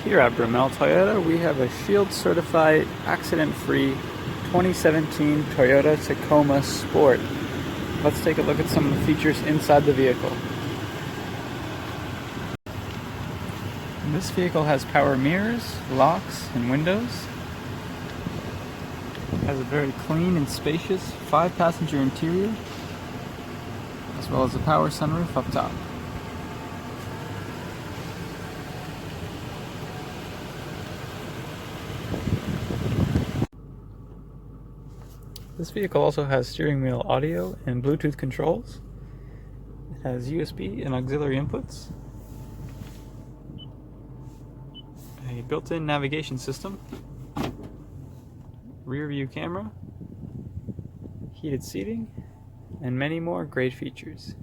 Here at Brimell Toyota, we have a Shield certified, accident-free 2017 Toyota Tacoma Sport. Let's take a look at some of the features inside the vehicle. This vehicle has power mirrors, locks, and windows. It has a very clean and spacious 5-passenger interior, as well as a power sunroof up top. This vehicle also has steering wheel audio and Bluetooth controls. It has USB and auxiliary inputs, a built-in navigation system, rear view camera, heated seating, and many more great features.